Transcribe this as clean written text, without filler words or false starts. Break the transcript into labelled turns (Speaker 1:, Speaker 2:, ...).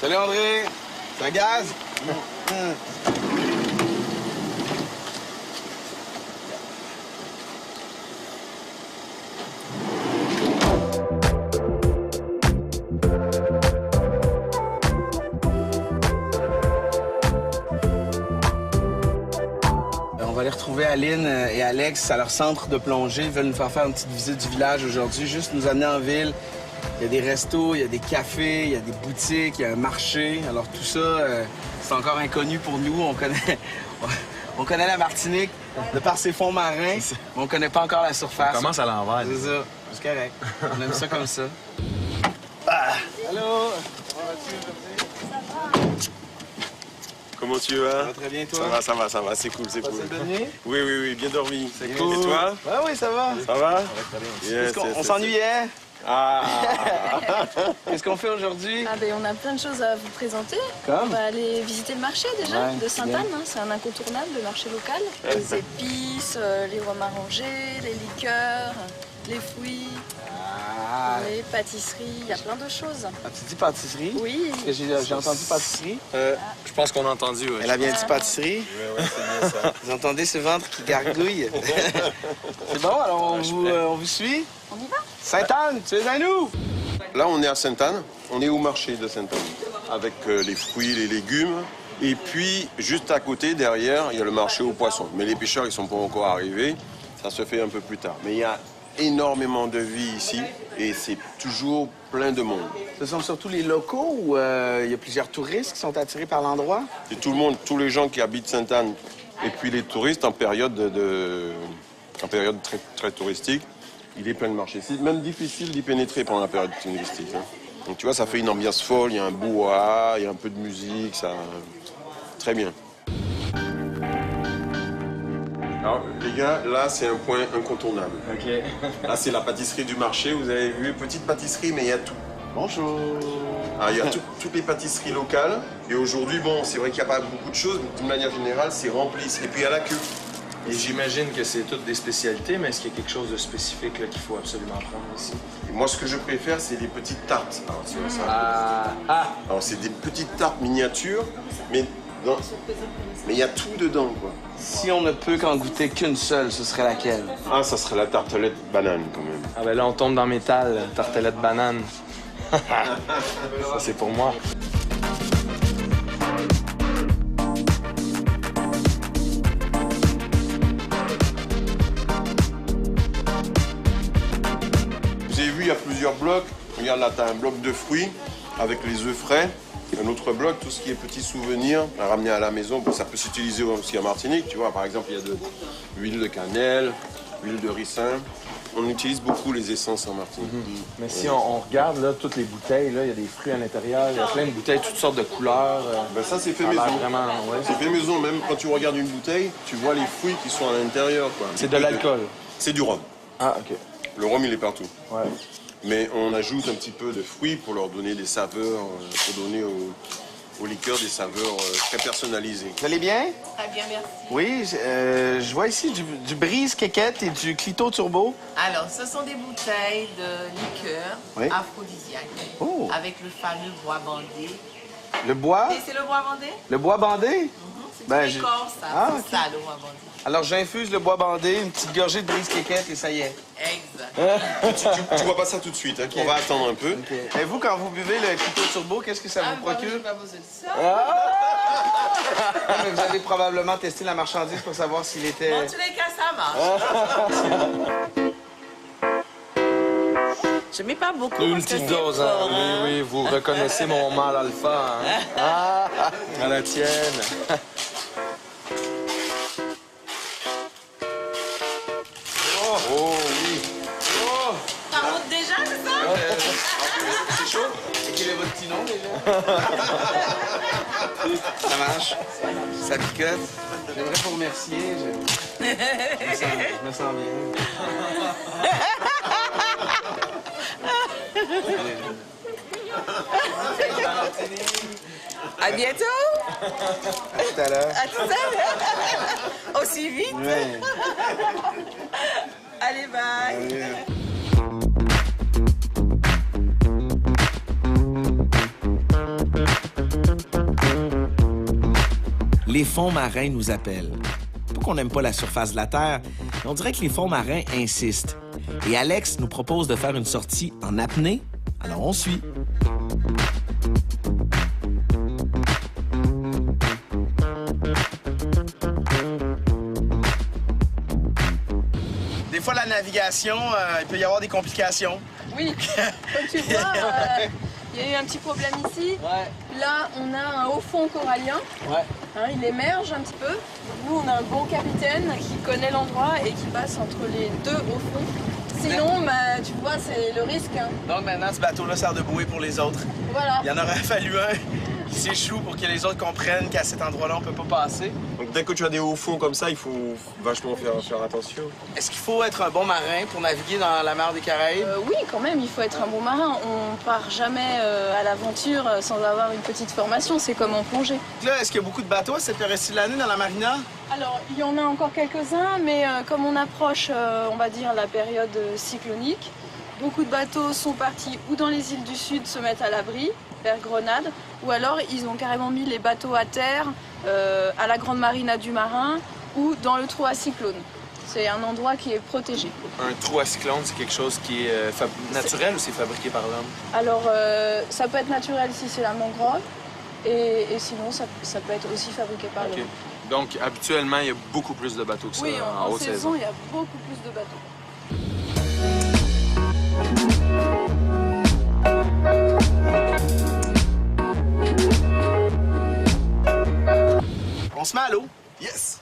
Speaker 1: Salut André! Ça gaz? On va aller retrouver Aline et Alex à leur centre de plongée. Ils veulent nous faire une petite visite du village aujourd'hui, juste nous amener en ville. Il y a des restos, il y a des cafés, il y a des boutiques, il y a un marché. Alors tout ça, c'est encore inconnu pour nous. On connaît la Martinique de par ses fonds marins, mais on connaît pas encore la surface.
Speaker 2: On commence à l'envers.
Speaker 1: C'est ça, c'est correct. On aime ça comme ça. Ah. Allô? Comment vas-tu aujourd'hui?
Speaker 3: Comment tu vas?
Speaker 1: Ça va très bien, toi?
Speaker 3: Ça va, c'est cool, c'est cool.
Speaker 1: Passé une bonne nuit?
Speaker 3: Oui, bien dormi.
Speaker 1: C'est
Speaker 3: cool. Et toi?
Speaker 1: Ouais, oui, ça va.
Speaker 3: Ça va?
Speaker 1: Yes, on s'ennuyait.
Speaker 3: Ah!
Speaker 1: Qu'est-ce qu'on fait aujourd'hui?
Speaker 4: Ah ben, on a plein de choses à vous présenter.
Speaker 1: Comme?
Speaker 4: On va aller visiter le marché déjà
Speaker 1: Ouais,
Speaker 4: de Sainte-Anne.
Speaker 1: bien.
Speaker 4: Hein. C'est un incontournable, le marché local. Les épices, les romarangers, les liqueurs, les fruits,
Speaker 1: Ah,
Speaker 4: les pâtisseries. Il y a plein de choses.
Speaker 1: tu dis pâtisserie?
Speaker 4: Oui.
Speaker 1: Parce que j'ai entendu pâtisserie.
Speaker 2: Je pense qu'on a entendu, ouais.
Speaker 1: Elle a bien dit pâtisserie.
Speaker 3: Ouais, c'est bien ça.
Speaker 1: Vous entendez ce ventre qui gargouille? C'est bon, alors on vous suit?
Speaker 4: On y va?
Speaker 1: Sainte-Anne, tu es à nous?
Speaker 3: Là, on est à Sainte-Anne. On est au marché de Sainte-Anne, avec les fruits, les légumes. Et puis, juste à côté, derrière, il y a le marché aux poissons. Mais les pêcheurs, ils sont pas encore arrivés. Ça se fait un peu plus tard. Mais il y a énormément de vie ici et c'est toujours plein de monde.
Speaker 1: Ce sont surtout les locaux ou il y a plusieurs touristes qui sont attirés par l'endroit?
Speaker 3: Et tout le monde, tous les gens qui habitent Sainte-Anne et puis les touristes en période très, très touristique, il est plein de marchés. C'est même difficile d'y pénétrer pendant la période touristique. Hein. Donc tu vois, ça fait une ambiance folle, il y a un brouhaha, il y a un peu de musique, ça... Très bien. Alors, les gars, là, c'est un point incontournable.
Speaker 2: OK.
Speaker 3: Là, c'est la pâtisserie du marché. Vous avez vu, petite pâtisserie, mais il y a tout.
Speaker 1: Bonjour.
Speaker 3: Ah, il y a toutes les pâtisseries locales. Et aujourd'hui, bon, c'est vrai qu'il n'y a pas beaucoup de choses, mais d'une manière générale, c'est rempli. Et puis, il y a la queue.
Speaker 2: Et j'imagine que c'est toutes des spécialités, mais est-ce qu'il y a quelque chose de spécifique là, qu'il faut absolument prendre ici?
Speaker 3: Et moi, ce que je préfère, c'est les petites tartes. Alors, tu vois ça. Alors, c'est des petites tartes miniatures, mais il y a tout dedans, quoi.
Speaker 1: Si on ne peut qu'en goûter qu'une seule, ce serait laquelle?
Speaker 3: Ah, ça serait la tartelette banane, quand même.
Speaker 2: Ah ben là, on tombe dans métal, tartelette banane. Ça, c'est pour moi.
Speaker 3: Vous avez vu, il y a plusieurs blocs. Regarde là, tu as un bloc de fruits avec les œufs frais. Un autre bloc, tout ce qui est petits souvenirs à ramener à la maison. Bon, ça peut s'utiliser aussi en Martinique. Tu vois, par exemple, il y a de l'huile de cannelle, l'huile de ricin. On utilise beaucoup les essences en Martinique.
Speaker 2: Mais si on regarde là, toutes les bouteilles, là, il y a des fruits à l'intérieur, il y a plein de bouteilles, toutes sortes de couleurs.
Speaker 3: Ben ça, c'est fait
Speaker 2: Ça a
Speaker 3: maison.
Speaker 2: l'air vraiment, ouais.
Speaker 3: C'est fait maison. Même quand tu regardes une bouteille, tu vois les fruits qui sont à l'intérieur, quoi.
Speaker 2: C'est de l'alcool.
Speaker 3: C'est du rhum.
Speaker 2: Ah, OK.
Speaker 3: Le rhum, il est partout.
Speaker 2: Ouais.
Speaker 3: Mais on ajoute un petit peu de fruits pour leur donner des saveurs, pour donner aux liqueurs des saveurs très personnalisées.
Speaker 1: Vous allez bien?
Speaker 4: Très bien, merci.
Speaker 1: Oui, je vois ici du brise quéquette et du clito turbo.
Speaker 5: Alors, ce sont des bouteilles de liqueur
Speaker 1: Oui.
Speaker 5: aphrodisiaque
Speaker 1: Oh.
Speaker 5: avec le fameux bois bandé.
Speaker 1: Le bois?
Speaker 5: Et c'est le bois bandé?
Speaker 1: Le bois bandé?
Speaker 5: C'est
Speaker 1: Ben,
Speaker 5: une
Speaker 1: j'ai-
Speaker 5: écorce, ça.
Speaker 1: Ah,
Speaker 5: C'est
Speaker 1: ok.
Speaker 5: ça, le bois bandé.
Speaker 1: Alors j'infuse le bois bandé, une petite gorgée de brise quéquette et ça y est.
Speaker 5: Exact.
Speaker 3: Tu vois pas ça tout de suite, hein, on va attendre un peu.
Speaker 1: Et vous, quand vous buvez le clito turbo, qu'est-ce que ça
Speaker 5: Ah,
Speaker 1: vous
Speaker 5: bah,
Speaker 1: procure?
Speaker 5: j'ai pas besoin de ça.
Speaker 1: Ah, mais vous avez probablement testé la marchandise pour savoir s'il était...
Speaker 5: Dans tous les cas, ça marche. Je mets pas beaucoup.
Speaker 2: Une
Speaker 5: parce que
Speaker 2: petite
Speaker 5: c'est
Speaker 2: dose, hein.
Speaker 5: fort, hein.
Speaker 2: Oui, vous reconnaissez mon mâle alpha, hein. Ah, à la tienne.
Speaker 1: Oh oui! Oh!
Speaker 5: Ça monte déjà, c'est ça?
Speaker 1: C'est chaud? Et quel est votre petit nom déjà? Ça marche? Ça picote? J'aimerais vous remercier. Je me sens bien.
Speaker 5: À bientôt.
Speaker 1: À tout à l'heure.
Speaker 5: À tout à l'heure. Aussi vite.
Speaker 1: Ouais.
Speaker 5: Allez, bye.
Speaker 1: Allez.
Speaker 6: les fonds marins nous appellent. Pas qu'on n'aime pas la surface de la Terre, mais on dirait que les fonds marins insistent. Et Alex nous propose de faire une sortie en apnée, alors on suit.
Speaker 1: Des fois, la navigation, il peut y avoir des complications.
Speaker 4: Oui, comme tu vois, il y a eu un petit problème ici.
Speaker 1: Ouais.
Speaker 4: Là, on a un haut fond corallien.
Speaker 1: Ouais.
Speaker 4: Hein, il émerge un petit peu. Nous, on a un bon capitaine qui connaît l'endroit et qui passe entre les deux hauts fonds. Sinon, bah, tu vois, c'est le risque. Hein.
Speaker 1: Donc maintenant, ce bateau-là sert de bouée pour les autres.
Speaker 4: Voilà.
Speaker 1: Il y en aurait fallu un qui s'échoue pour que les autres comprennent qu'à cet endroit-là, on peut pas passer.
Speaker 3: Donc dès que tu as des hauts fonds comme ça, il faut vachement faire attention.
Speaker 1: Est-ce qu'il faut être un bon marin pour naviguer dans la mer des Caraïbes?
Speaker 4: Oui, quand même, il faut être un bon marin. On part jamais à l'aventure sans avoir une petite formation. C'est comme en plongée.
Speaker 1: Là, est-ce qu'il y a beaucoup de bateaux à cette période-ci de l'année dans la marina?
Speaker 4: Alors, il y en a encore quelques-uns, mais comme on approche, on va dire, la période cyclonique, beaucoup de bateaux sont partis ou dans les îles du Sud se mettre à l'abri, vers Grenade, ou alors ils ont carrément mis les bateaux à terre, à la Grande Marina du Marin, ou dans le trou à cyclone. C'est un endroit qui est protégé.
Speaker 2: Un trou à cyclone, c'est quelque chose qui est naturel ou c'est fabriqué par l'homme?
Speaker 4: Alors, ça peut être naturel si c'est la mangrove, et sinon, ça peut être aussi fabriqué par l'homme.
Speaker 2: Donc, habituellement, il y a beaucoup plus de bateaux que ça
Speaker 4: Oui,
Speaker 2: en
Speaker 4: en
Speaker 2: haute
Speaker 4: saison,
Speaker 2: saison.
Speaker 4: il y a beaucoup plus de bateaux.
Speaker 1: On se met à l'eau. Yes!